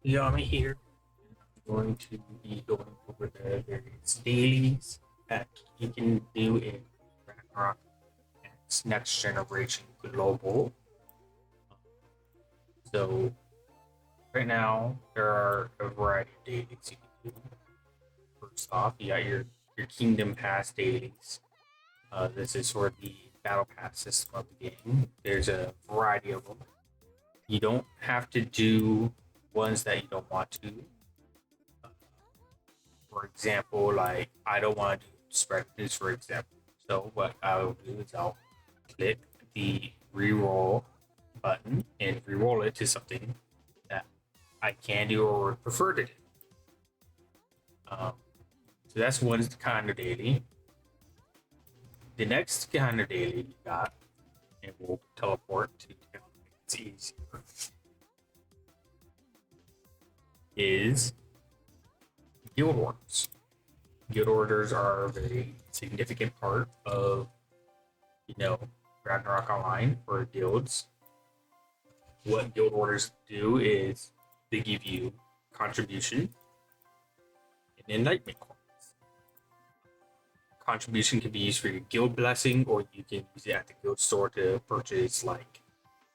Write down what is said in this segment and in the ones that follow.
Yeah, I'm here. I'm going to be going over the various dailies that you can do in Ragnarok Next Generation Global. So right now there are a variety of dailies you can do. First off, you got your Kingdom Pass dailies. This is sort of the battle pass system of the game. There's a variety of them. You don't have to do ones that you don't want to. For example, like I don't want to do spread news, for example. So what I'll do is I'll click the reroll button and reroll it to something that I can do or prefer to do. Um, so that's one kind of daily. The next kind of daily you got, and we'll teleport to it's easier, is guild orders. Guild orders are a very significant part of you know Ragnarok Online for guilds. What guild orders do is they give you contribution and enlightenment coins. Contribution can be used for your guild blessing, or you can use it at the guild store to purchase like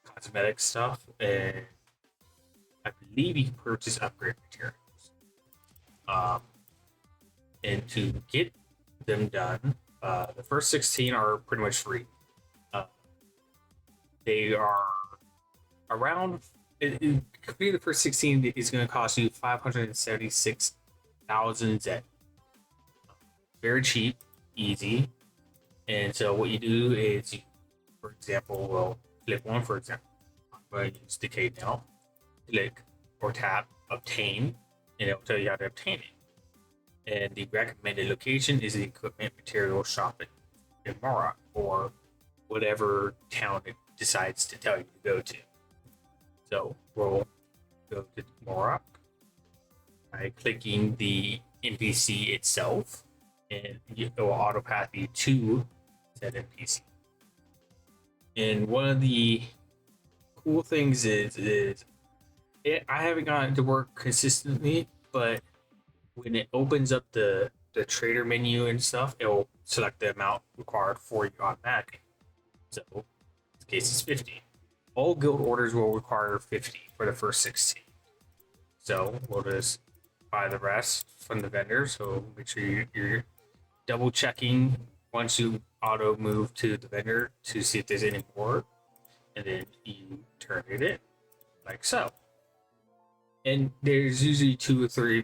cosmetic stuff, and I believe you can purchase upgrade materials. Um, and to get them done, the first 16 are pretty much free. Uh, they are around. Completing the first 16 is going to cost you 576,000 Zed. Very cheap, easy. And so what you do is, you, for example, well, click one, for example. I'm going to use Decay now. Click or tap Obtain, and it'll tell you how to obtain it. And the recommended location is the equipment material shop in Mara or whatever town it decides to tell you to go to. So we'll go to Morok by clicking the NPC itself, and it will auto path you to said NPC. And one of the cool things is I haven't gotten to work consistently, but when it opens up the trader menu and stuff, it will select the amount required for you automatically. So in this case it's 50. All guild orders will require 50 for the first 16. So we'll just buy the rest from the vendor. So make sure you're double checking once you auto move to the vendor to see if there's any more, and then you turn it in like so. And there's usually 2 or 3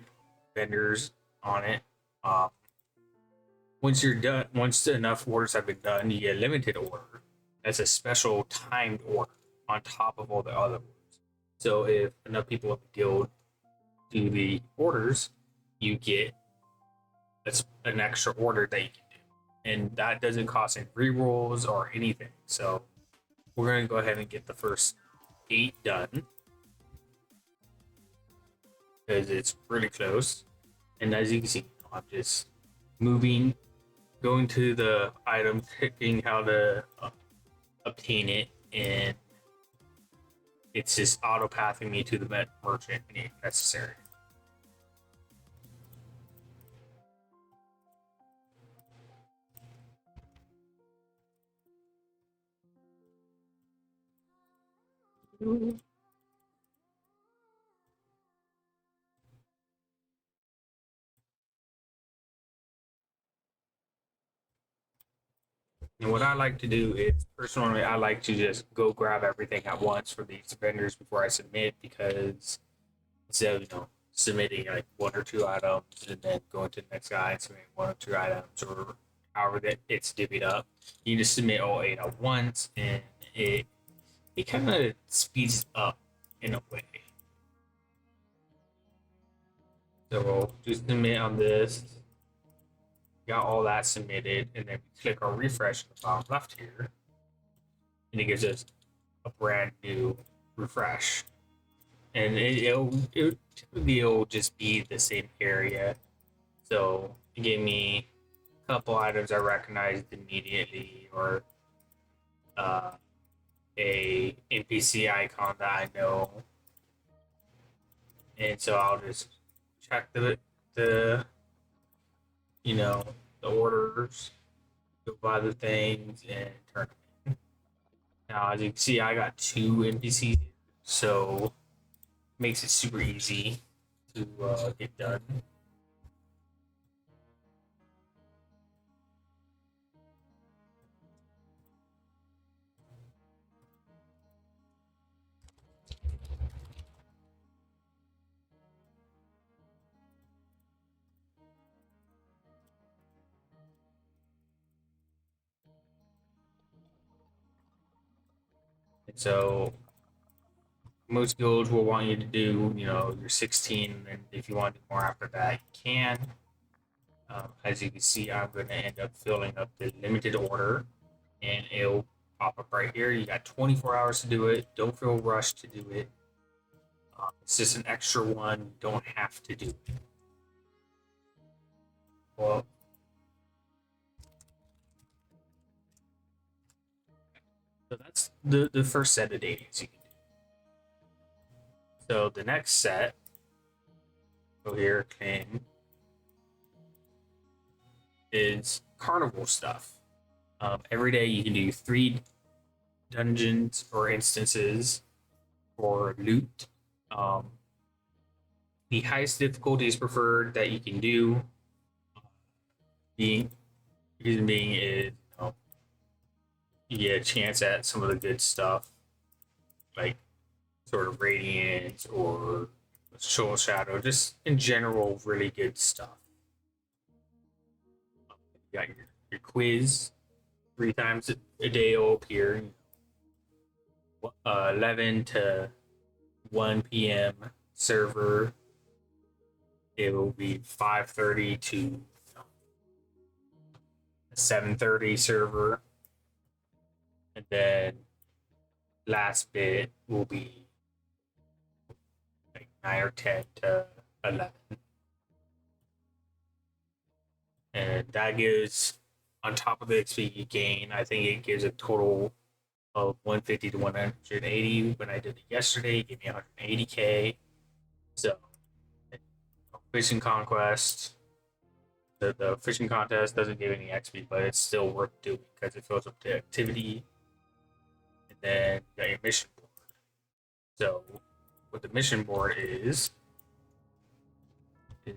vendors on it. Um, once you're done, once enough orders have been done, you get a limited order. That's a special timed order on top of all the other ones. So if enough people of the guild do the orders, you get an extra order that you can do, and that doesn't cost any rerolls or anything. So we're gonna go ahead and get the first 8 done because it's really close. And as you can see, I'm just moving, going to the item, picking how to obtain it, and it's just auto pathing me to the merchant if necessary. And what I like to do is, personally, I like to just go grab everything at once for these vendors before I submit, because instead of submitting like 1 or 2 items and then going to the next guy and submitting 1 or 2 items, or however that it's divvied up, you just submit all 8 at once, and it kind of speeds up in a way. So we'll just submit on this. Got all that submitted, and then we click our refresh in the bottom left here, and it gives us a brand new refresh. And it'll just be the same area. So it gave me a couple items I recognized immediately, or a NPC icon that I know, And so I'll just check the you know the orders, go buy the things, and turn them in. Now, as you can see, I got two NPCs, so makes it super easy to get done. And so most guilds will want you to do, your 16, and if you want to do more after that, you can. As you can see, I'm going to end up filling up the limited order, and it'll pop up right here. You got 24 hours to do it. Don't feel rushed to do it. It's just an extra one. You don't have to do it. Well, so that's the first set of dailies you can do. So the next set, go here, claim, is carnival stuff. Every day you can do 3 dungeons or instances for loot. Um, the highest difficulty is preferred that you can do. Being reason being is you get a chance at some of the good stuff, like sort of radiance or soul shadow, just in general, really good stuff. You got your quiz 3 times a day will appear. 11 to 1 p.m. server. It will be 5:30 to 7:30 server, and then last bit will be like 9 or 10 to 11, and that gives on top of the XP you gain. I think it gives a total of 150 to 180. When I did it yesterday, it gave me 180k. So fishing conquest. The fishing contest doesn't give any XP, but it's still worth doing because it fills up the activity. And then you got your mission board. So what the mission board is if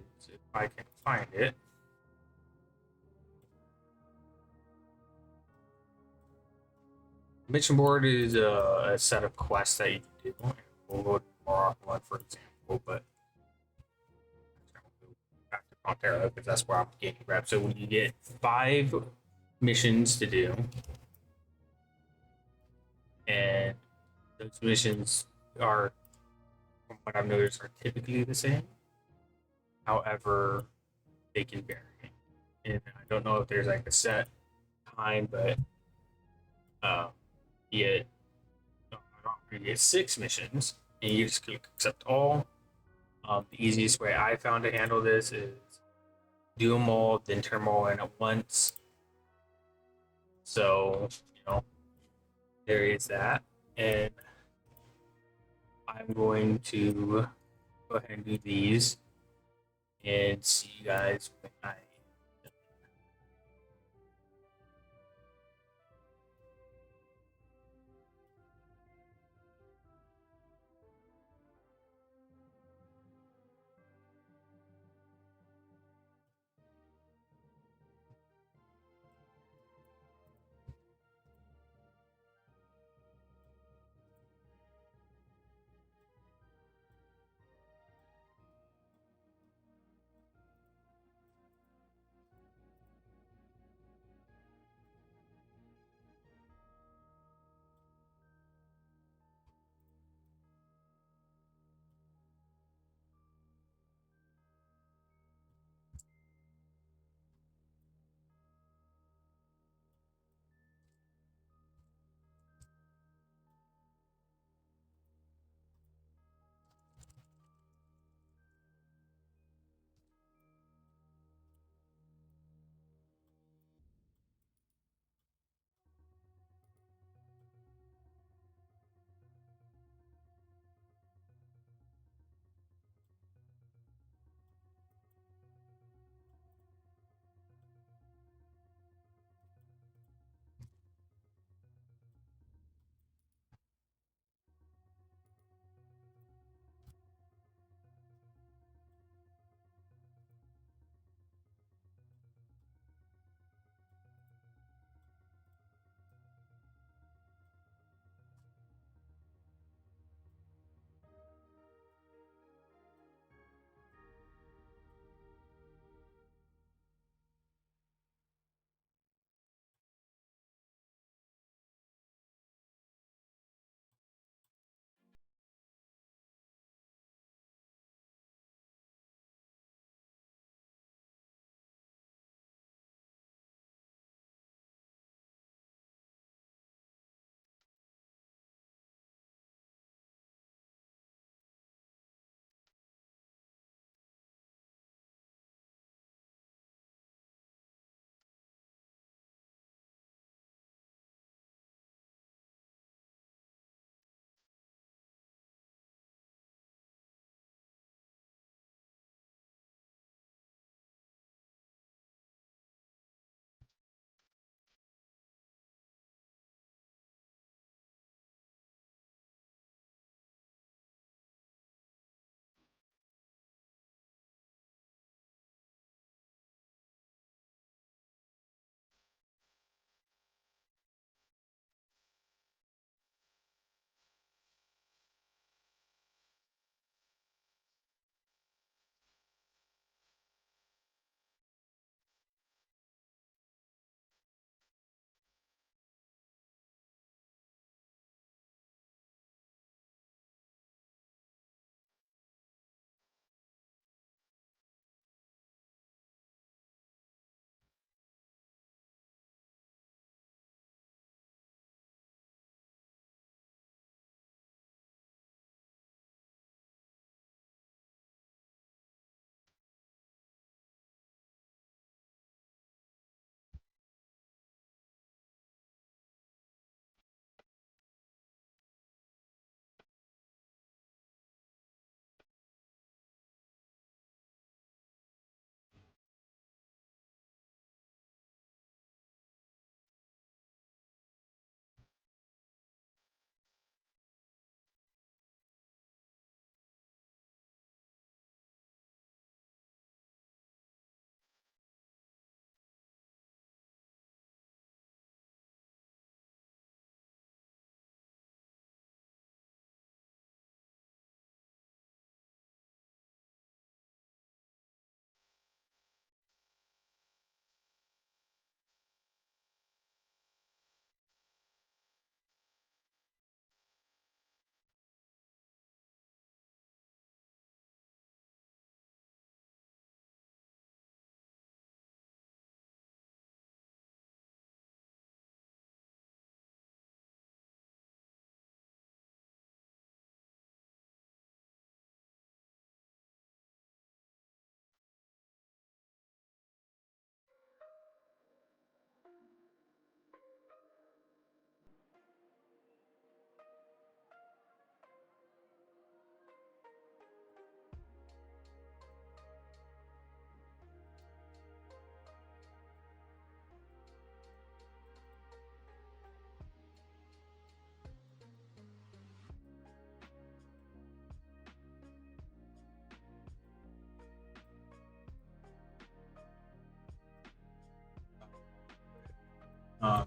I can find it. Mission board is a set of quests that you can do. We'll go to Ragnarok Online, for example, but back to Pantera because that's where I'm getting reps. So when you get 5 missions to do, and those missions are, from what I've noticed, are typically the same. However, they can vary. And I don't know if there's like a set time, but you get 6 missions, and you just click accept all. The easiest way I found to handle this is do them all, then turn them all in at once. So, there is that. And I'm going to go ahead and do these and see you guys when I.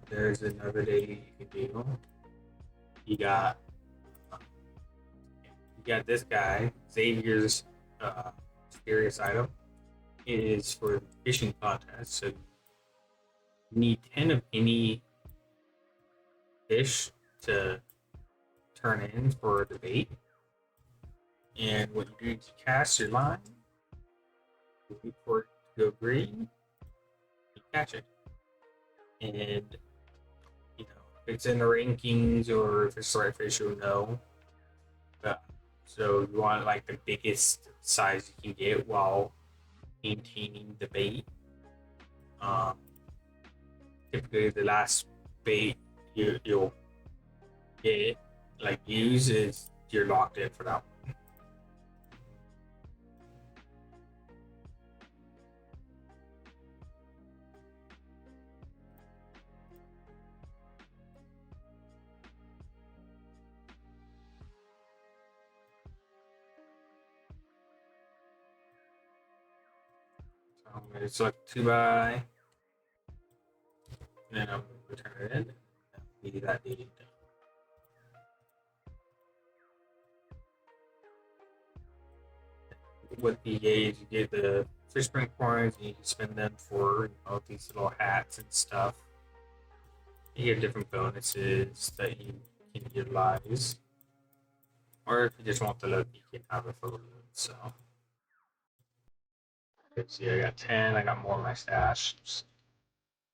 there's another daily you can do. You got you got this guy Xavier's mysterious item is for fishing contest. So you need 10 of any fish to turn in for the bait. And what you do is you cast your line, you wait for it to go green, you catch it. And if it's in the rankings or if it's the right fish, you'll know. Uh, so you want like the biggest size you can get while maintaining the bait. Um, Typically, the last bait you'll get like use is you're locked in for that one. So I'm going to select 2 by, and then I'm going to return it in. Be that needed done. With the gauge, you get the fish spring coins, and you can spend them for these little hats and stuff. You get different bonuses that you can utilize, or if you just want the look, you can have it for a little bit. So, let's see, I got 10. I got more in my stash.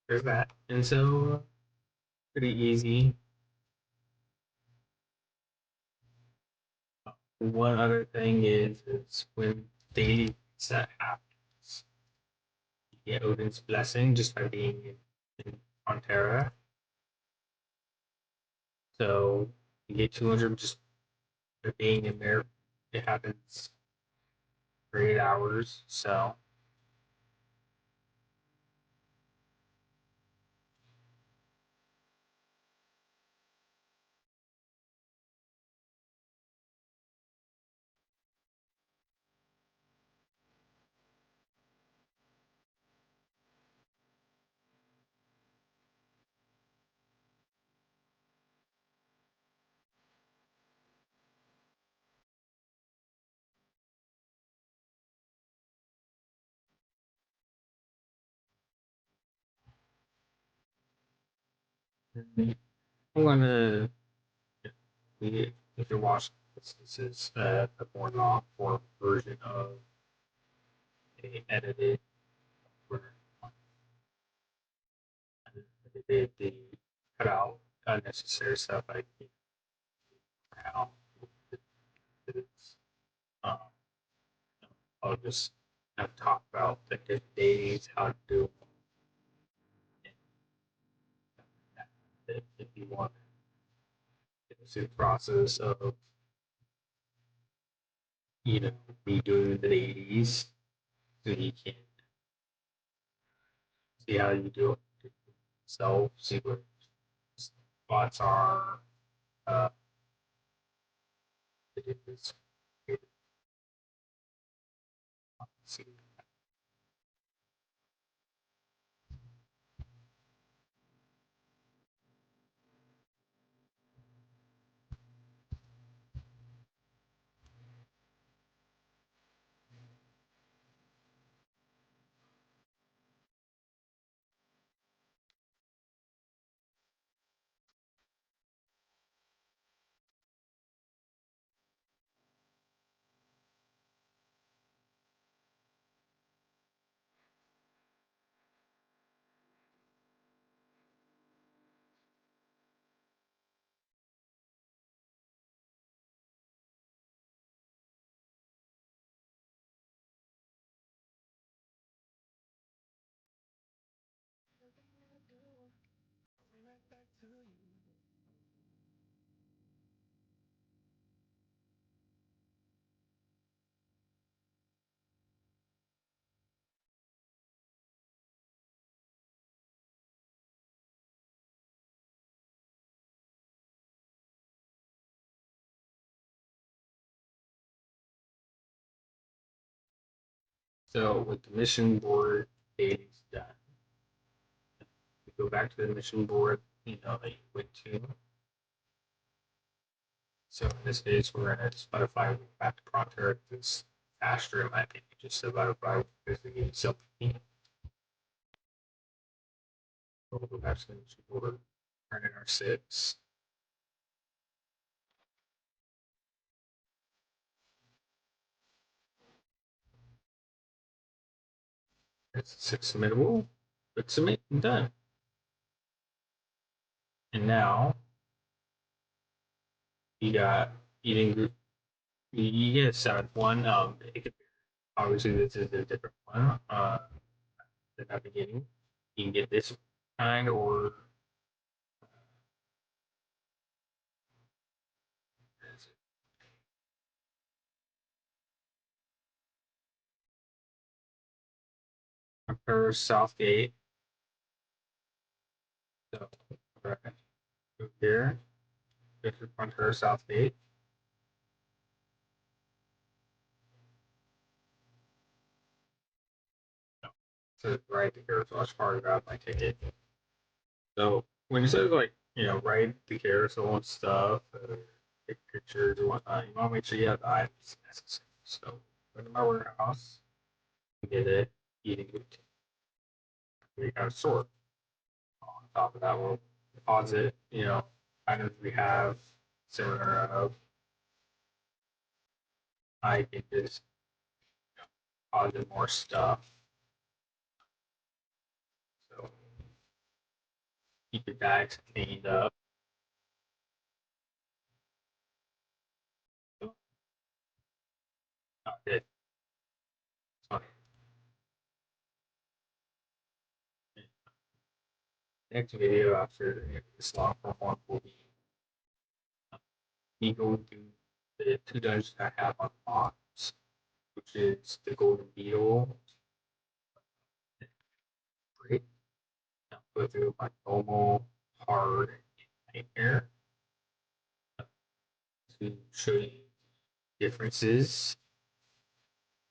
There's that, and so pretty easy. One other thing is when daily set happens, you get Odin's blessing just by being in Onterra. So you get 200 just by being in there. It happens for 8 hours. So I'm gonna if you're watching this is a more long form version of a edited where they cut out unnecessary stuff like how it's, um, I'll just talk about the different days, how to do it if you want to see the process of redoing the dailies so you can see how you do it yourself, see what spots are, uh, the difference. See. So with the mission board dailies done, go back to the mission board, that you went to. So in this case, we're going to Spotify back to Pronter. It's faster, in my opinion, just to Spotify because they give you something. We'll go back to the mission board, turn in our 6. It's 6 submittable. Click submit and done. And now you got eating group. You get a seventh one. It could, obviously this is a different one. At the beginning, you can get this kind or compare Southgate. So right here, this is Frontier Southgate. So right here, so I just hard grab my ticket. So when you say like ride the carousel and stuff, take pictures and whatnot, you want to make sure you have the items necessary. So go to my warehouse, get it, eating good. We got a sort. On top of that, we'll deposit, items we have similar of. I can just deposit more stuff. So keep your bags cleaned up. Not it. So, next video after this long form one will be me going through the 2 dungeons I have on box, which is the Golden Beetle. Great. I'll go through my normal, hard, nightmare to show you differences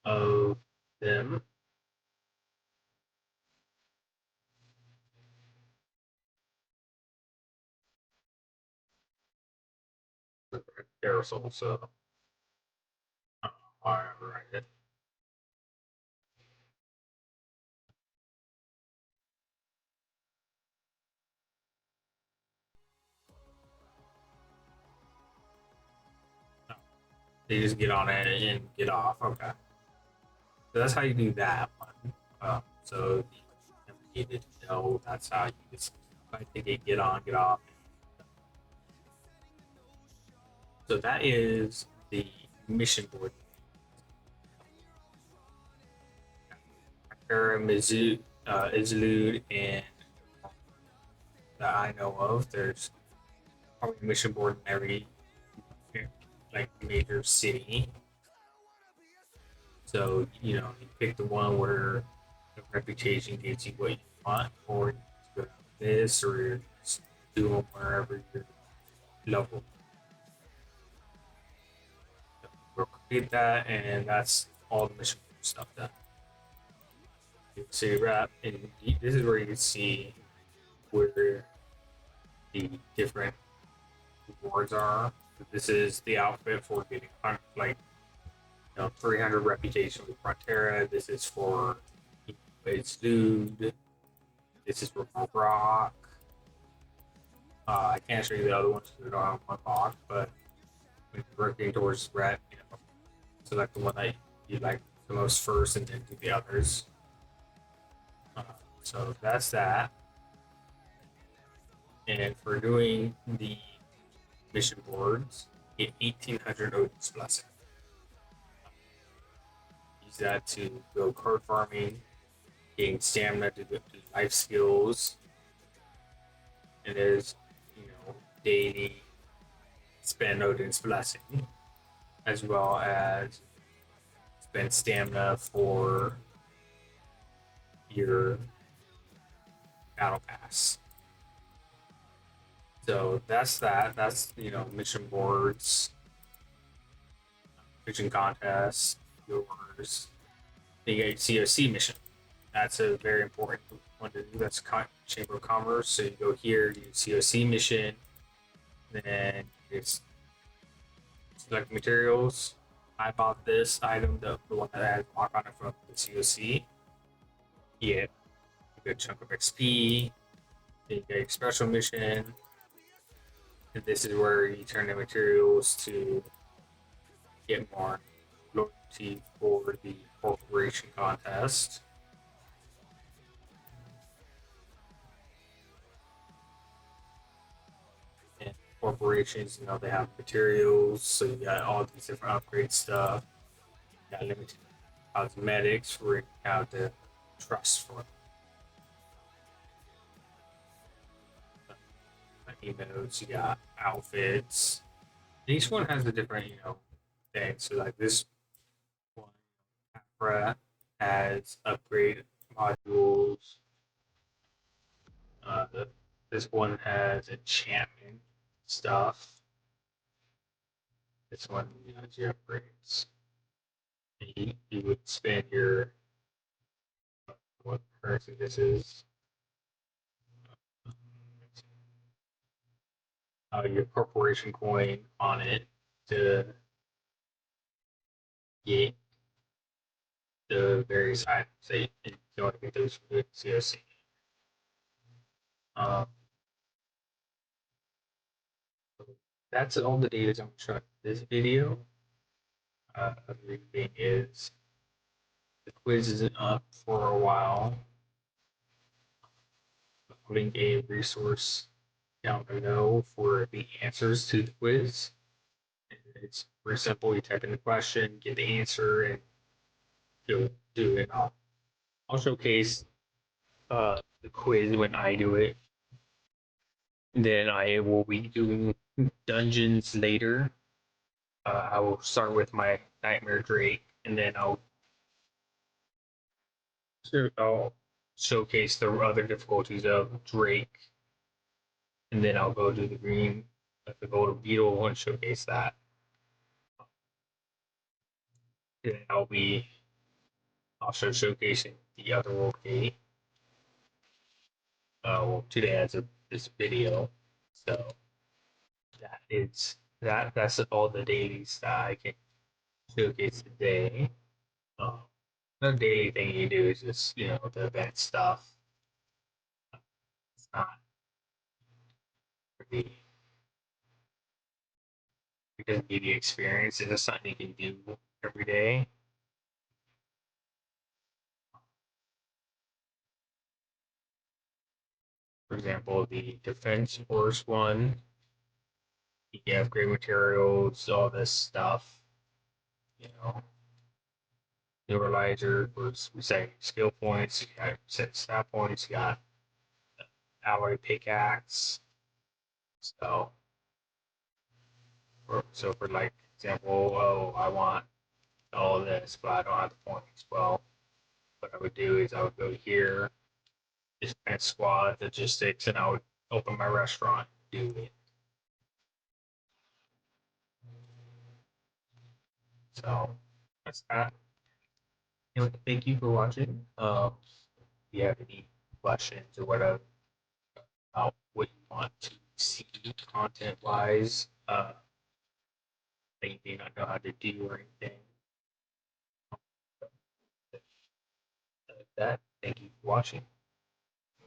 of them. Aerosol, so why I write it. They just get on it and get off. Okay. So that's how you do that one. So you needed to know that's how you just I think it get on, get off. So that is the mission board. Mizu, Izlude, and that I know of. There's probably a mission board in every like major city. So you pick the one where the reputation gets you what you want, or you go to this, or just do them wherever you're local. We'll complete that, and that's all the mission stuff done. You can see wrap, and this is where you can see where the different rewards are. This is the outfit for getting 300 reputation with Frontera. This is for it's Dude. This is for Rock. I can't show you the other ones because they're not on one box, but when you're working towards red, select the one that you like the most first and then do the others. So that's that. And for doing the mission boards, get 1800 Odin's Blessing. Use that to go card farming, getting stamina to do life skills. And there's, daily spend Odin's Blessing, as well as spend stamina for your battle pass. So that's that. That's mission boards, mission contests, yours. You get COC mission. That's a very important want to do. That's Chamber of Commerce. So you go here, you COC mission, then it's select materials. I bought this item, the one that has lock on it from the COC. Yeah, a good chunk of XP. Then you get a special mission. And this is where you turn the materials to get more loyalty for the corporation contest. And corporations, they have materials, so you got all these different upgrade stuff. You got limited cosmetics where you have the trust for emotes, you got outfits. Each one has a different, thing. So like this one, Capra has upgrade modules. Uh, this one has enchantment stuff. This one has your upgrades. You would spend your what currency this is. Your corporation coin on it to get the various items that you want to get those from the COC. Um, that's all the data I'm showing this video. The thing is, the quiz isn't up for a while. Putting a resource down below for the answers to the quiz. It's very simple. You type in the question, get the answer, and go do it. I'll showcase the quiz when I do it. Then I will be doing dungeons later. I will start with my Nightmare Drake, and then I'll showcase the other difficulties of Drake, and then I'll go do the green, like the golden beetle, and showcase that. And I'll be also showcasing the other world gate. Today as of this video, so that's all the dailies that I can showcase today. Um, the daily thing you do is just the event stuff. It's not really it doesn't give you experience. It's just something you can do every day. For example, the defense force one, you have great materials, all this stuff. You know, neuralizer was resetting skill points. You got set stat points. You got alloy pickaxe. So, for like example, oh, I want all this, but I don't have the points. Well, what I would do is I would go here, defense squad, logistics, and I would open my restaurant, do it. So that's that. Anyway, thank you for watching. If you have any questions or whatever about what you want to see content wise, that you may not know how to do or anything like that, thank you for watching.